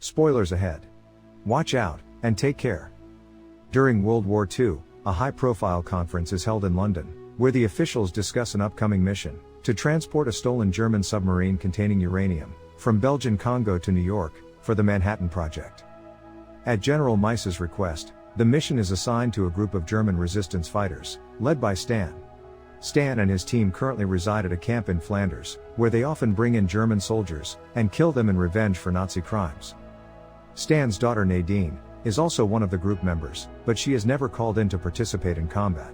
Spoilers ahead. Watch out, and take care. During World War II, a high-profile conference is held in London, where the officials discuss an upcoming mission to transport a stolen German submarine containing uranium from Belgian Congo to New York for the Manhattan Project. At General Meiss's request, the mission is assigned to a group of German resistance fighters, led by Stan. Stan and his team currently reside at a camp in Flanders, where they often bring in German soldiers and kill them in revenge for Nazi crimes. Stan's daughter Nadine is also one of the group members, but she is never called in to participate in combat.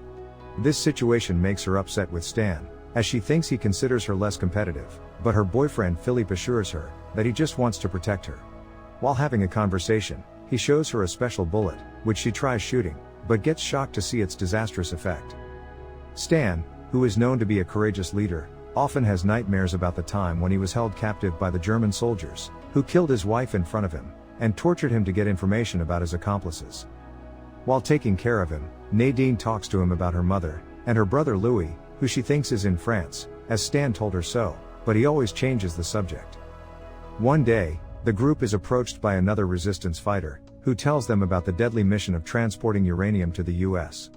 This situation makes her upset with Stan, as she thinks he considers her less competitive, but her boyfriend Philippe assures her that he just wants to protect her. While having a conversation, he shows her a special bullet, which she tries shooting, but gets shocked to see its disastrous effect. Stan, who is known to be a courageous leader, often has nightmares about the time when he was held captive by the German soldiers, who killed his wife in front of him, and tortured him to get information about his accomplices. While taking care of him, Nadine talks to him about her mother, and her brother Louis, who she thinks is in France, as Stan told her so, but he always changes the subject. One day, the group is approached by another resistance fighter, who tells them about the deadly mission of transporting uranium to the US.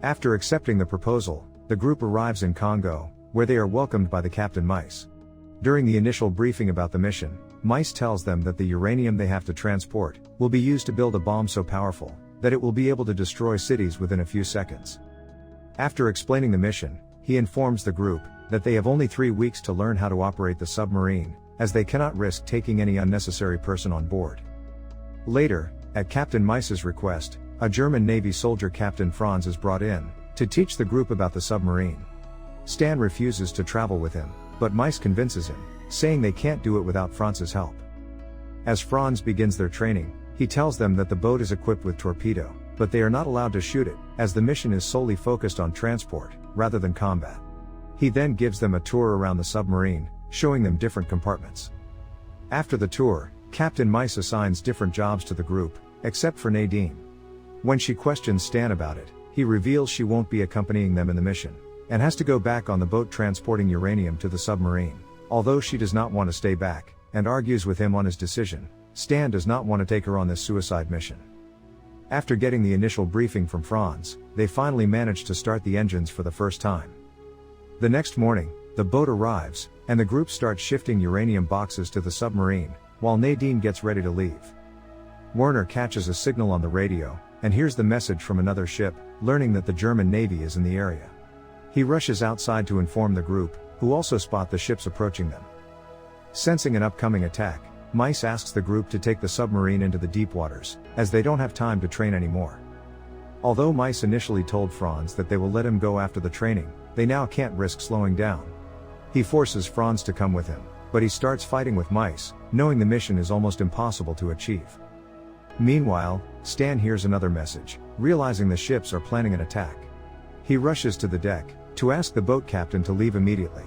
After accepting the proposal, the group arrives in Congo, where they are welcomed by the Captain Meiss. During the initial briefing about the mission, Meiss tells them that the uranium they have to transport will be used to build a bomb so powerful that it will be able to destroy cities within a few seconds. After explaining the mission, he informs the group that they have only 3 weeks to learn how to operate the submarine, as they cannot risk taking any unnecessary person on board. Later, at Captain Meiss's request, a German Navy soldier Captain Franz is brought in to teach the group about the submarine. Stan refuses to travel with him, but Meiss convinces him, saying they can't do it without Franz's help. As Franz begins their training, he tells them that the boat is equipped with torpedo, but they are not allowed to shoot it, as the mission is solely focused on transport, rather than combat. He then gives them a tour around the submarine, showing them different compartments. After the tour, Captain Meiss assigns different jobs to the group, except for Nadine. When she questions Stan about it, he reveals she won't be accompanying them in the mission, and has to go back on the boat transporting uranium to the submarine. Although she does not want to stay back, and argues with him on his decision, Stan does not want to take her on this suicide mission. After getting the initial briefing from Franz, they finally manage to start the engines for the first time. The next morning, the boat arrives, and the group starts shifting uranium boxes to the submarine, while Nadine gets ready to leave. Werner catches a signal on the radio, and hears the message from another ship, learning that the German Navy is in the area. He rushes outside to inform the group, who also spot the ships approaching them. Sensing an upcoming attack, Meiss asks the group to take the submarine into the deep waters, as they don't have time to train anymore. Although Meiss initially told Franz that they will let him go after the training, they now can't risk slowing down. He forces Franz to come with him, but he starts fighting with Meiss, knowing the mission is almost impossible to achieve. Meanwhile, Stan hears another message, realizing the ships are planning an attack. He rushes to the deck to ask the boat captain to leave immediately.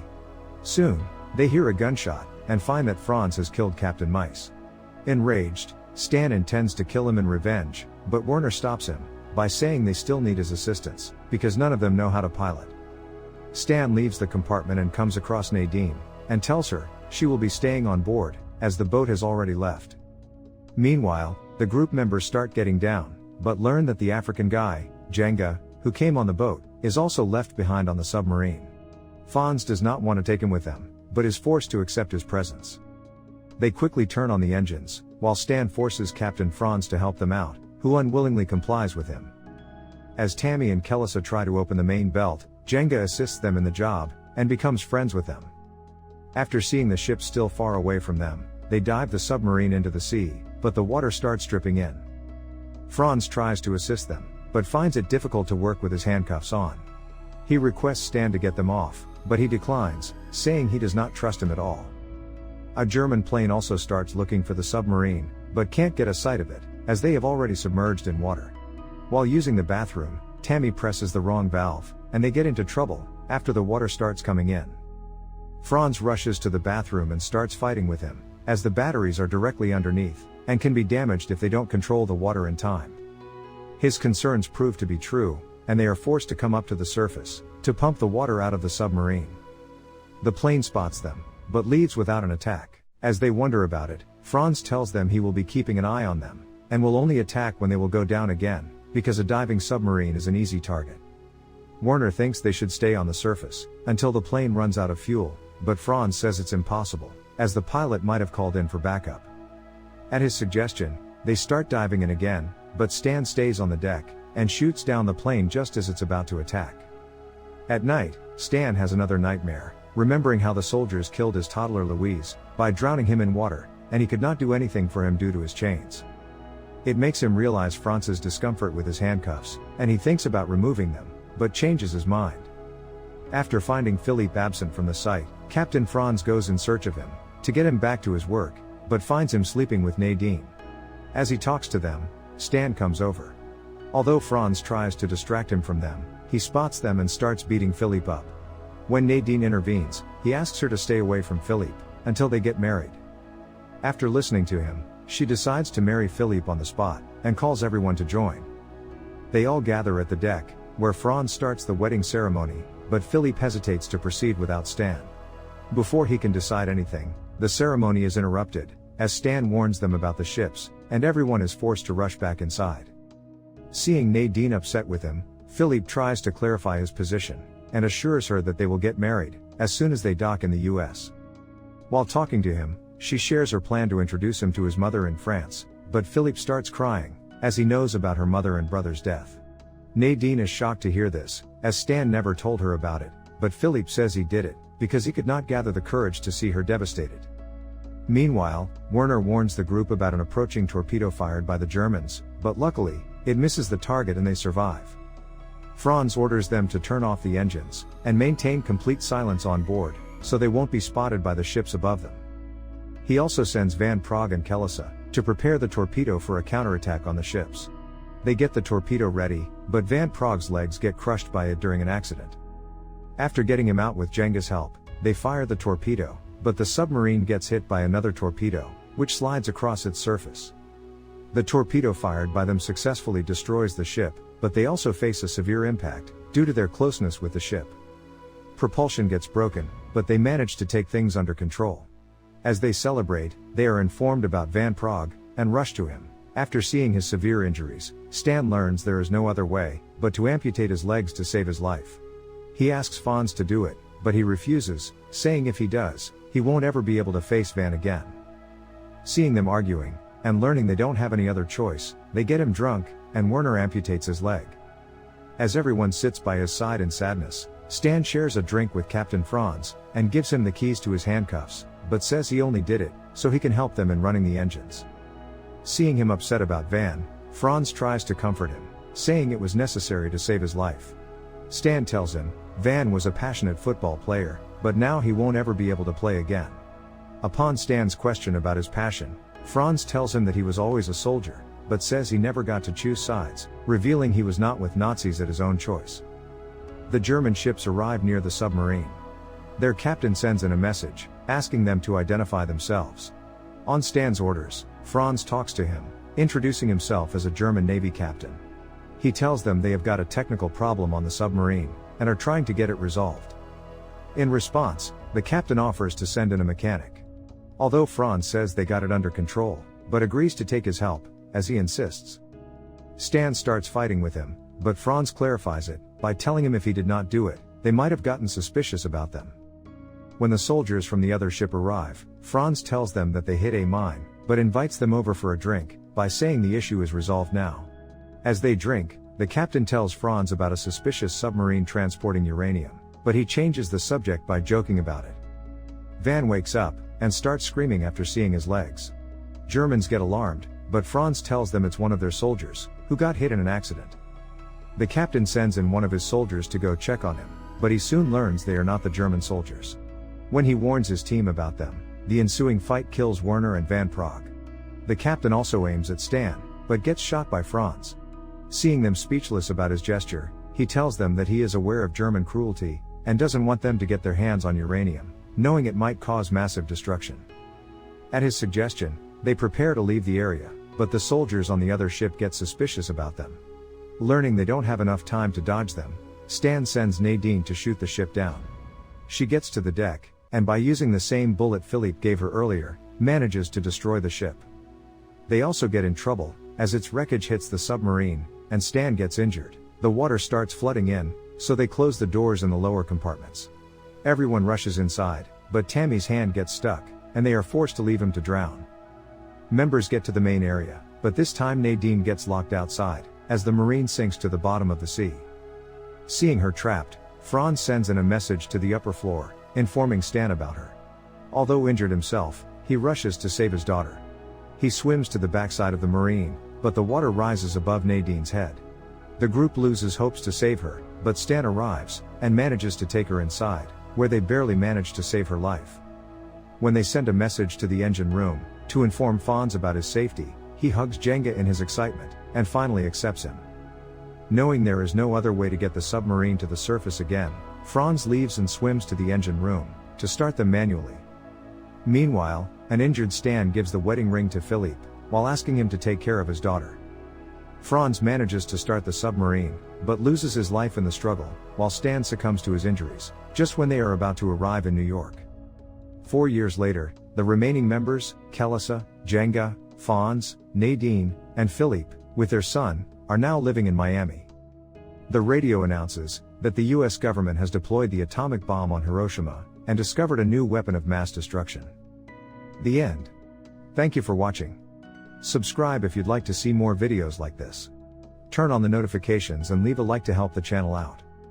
Soon, they hear a gunshot, and find that Franz has killed Captain Meiss. Enraged, Stan intends to kill him in revenge, but Werner stops him by saying they still need his assistance, because none of them know how to pilot. Stan leaves the compartment and comes across Nadine, and tells her she will be staying on board, as the boat has already left. Meanwhile, the group members start getting down, but learn that the African guy, Jenga, who came on the boat, is also left behind on the submarine. Franz does not want to take him with them, but is forced to accept his presence. They quickly turn on the engines, while Stan forces Captain Franz to help them out, who unwillingly complies with him. As Tammy and Kelissa try to open the main belt, Jenga assists them in the job, and becomes friends with them. After seeing the ship still far away from them, they dive the submarine into the sea, but the water starts dripping in. Franz tries to assist them, but finds it difficult to work with his handcuffs on. He requests Stan to get them off, but he declines, saying he does not trust him at all. A German plane also starts looking for the submarine, but can't get a sight of it, as they have already submerged in water. While using the bathroom, Tammy presses the wrong valve, and they get into trouble, after the water starts coming in. Franz rushes to the bathroom and starts fighting with him, as the batteries are directly underneath, and can be damaged if they don't control the water in time. His concerns prove to be true, and they are forced to come up to the surface, to pump the water out of the submarine. The plane spots them, but leaves without an attack. As they wonder about it, Franz tells them he will be keeping an eye on them, and will only attack when they will go down again, because a diving submarine is an easy target. Werner thinks they should stay on the surface, until the plane runs out of fuel, but Franz says it's impossible, as the pilot might have called in for backup. At his suggestion, they start diving in again, but Stan stays on the deck, and shoots down the plane just as it's about to attack. At night, Stan has another nightmare, remembering how the soldiers killed his toddler Louise, by drowning him in water, and he could not do anything for him due to his chains. It makes him realize Franz's discomfort with his handcuffs, and he thinks about removing them, but changes his mind. After finding Philippe absent from the site, Captain Franz goes in search of him, to get him back to his work, but finds him sleeping with Nadine. As he talks to them, Stan comes over. Although Franz tries to distract him from them, he spots them and starts beating Philippe up. When Nadine intervenes, he asks her to stay away from Philippe, until they get married. After listening to him, she decides to marry Philippe on the spot, and calls everyone to join. They all gather at the deck, where Franz starts the wedding ceremony, but Philippe hesitates to proceed without Stan. Before he can decide anything, the ceremony is interrupted, as Stan warns them about the ships, and everyone is forced to rush back inside. Seeing Nadine upset with him, Philippe tries to clarify his position, and assures her that they will get married, as soon as they dock in the US. While talking to him, she shares her plan to introduce him to his mother in France, but Philippe starts crying, as he knows about her mother and brother's death. Nadine is shocked to hear this, as Stan never told her about it, but Philippe says he did it, because he could not gather the courage to see her devastated. Meanwhile, Werner warns the group about an approaching torpedo fired by the Germans, but luckily, it misses the target and they survive. Franz orders them to turn off the engines, and maintain complete silence on board, so they won't be spotted by the ships above them. He also sends Van Praag and Kelisa to prepare the torpedo for a counterattack on the ships. They get the torpedo ready, but Van Praag's legs get crushed by it during an accident. After getting him out with Jenga's help, they fire the torpedo, but the submarine gets hit by another torpedo, which slides across its surface. The torpedo fired by them successfully destroys the ship, but they also face a severe impact, due to their closeness with the ship. Propulsion gets broken, but they manage to take things under control. As they celebrate, they are informed about Van Praag, and rush to him. After seeing his severe injuries, Stan learns there is no other way, but to amputate his legs to save his life. He asks Franz to do it, but he refuses, saying if he does, he won't ever be able to face Van again. Seeing them arguing, and learning they don't have any other choice, they get him drunk, and Werner amputates his leg. As everyone sits by his side in sadness, Stan shares a drink with Captain Franz, and gives him the keys to his handcuffs, but says he only did it, so he can help them in running the engines. Seeing him upset about Van, Franz tries to comfort him, saying it was necessary to save his life. Stan tells him, Van was a passionate football player, but now he won't ever be able to play again. Upon Stan's question about his passion, Franz tells him that he was always a soldier, but says he never got to choose sides, revealing he was not with Nazis at his own choice. The German ships arrive near the submarine. Their captain sends in a message, asking them to identify themselves. On Stan's orders, Franz talks to him, introducing himself as a German Navy captain. He tells them they have got a technical problem on the submarine, and are trying to get it resolved. In response, the captain offers to send in a mechanic. Although Franz says they got it under control, but agrees to take his help, as he insists. Stan starts fighting with him, but Franz clarifies it, by telling him if he did not do it, they might have gotten suspicious about them. When the soldiers from the other ship arrive, Franz tells them that they hit a mine, but invites them over for a drink, by saying the issue is resolved now. As they drink, the captain tells Franz about a suspicious submarine transporting uranium, but he changes the subject by joking about it. Van wakes up, and starts screaming after seeing his legs. Germans get alarmed, but Franz tells them it's one of their soldiers, who got hit in an accident. The captain sends in one of his soldiers to go check on him, but he soon learns they are not the German soldiers. When he warns his team about them, the ensuing fight kills Werner and Van Praag. The captain also aims at Stan, but gets shot by Franz. Seeing them speechless about his gesture, he tells them that he is aware of German cruelty, and doesn't want them to get their hands on uranium, knowing it might cause massive destruction. At his suggestion, they prepare to leave the area, but the soldiers on the other ship get suspicious about them. Learning they don't have enough time to dodge them, Stan sends Nadine to shoot the ship down. She gets to the deck, and by using the same bullet Philippe gave her earlier, manages to destroy the ship. They also get in trouble, as its wreckage hits the submarine, and Stan gets injured. The water starts flooding in, so they close the doors in the lower compartments. Everyone rushes inside, but Tammy's hand gets stuck, and they are forced to leave him to drown. Members get to the main area, but this time Nadine gets locked outside, as the Marine sinks to the bottom of the sea. Seeing her trapped, Franz sends in a message to the upper floor, informing Stan about her. Although injured himself, he rushes to save his daughter. He swims to the backside of the Marine, but the water rises above Nadine's head. The group loses hopes to save her, but Stan arrives, and manages to take her inside, where they barely manage to save her life. When they send a message to the engine room, to inform Franz about his safety, he hugs Jenga in his excitement, and finally accepts him. Knowing there is no other way to get the submarine to the surface again, Franz leaves and swims to the engine room, to start them manually. Meanwhile, an injured Stan gives the wedding ring to Philippe, while asking him to take care of his daughter. Franz manages to start the submarine, but loses his life in the struggle, while Stan succumbs to his injuries, just when they are about to arrive in New York. 4 years later, the remaining members, Kelissa, Jenga, Franz, Nadine, and Philippe, with their son, are now living in Miami. The radio announces that the US government has deployed the atomic bomb on Hiroshima, and discovered a new weapon of mass destruction. The end. Thank you for watching. Subscribe if you'd like to see more videos like this. Turn on the notifications and leave a like to help the channel out.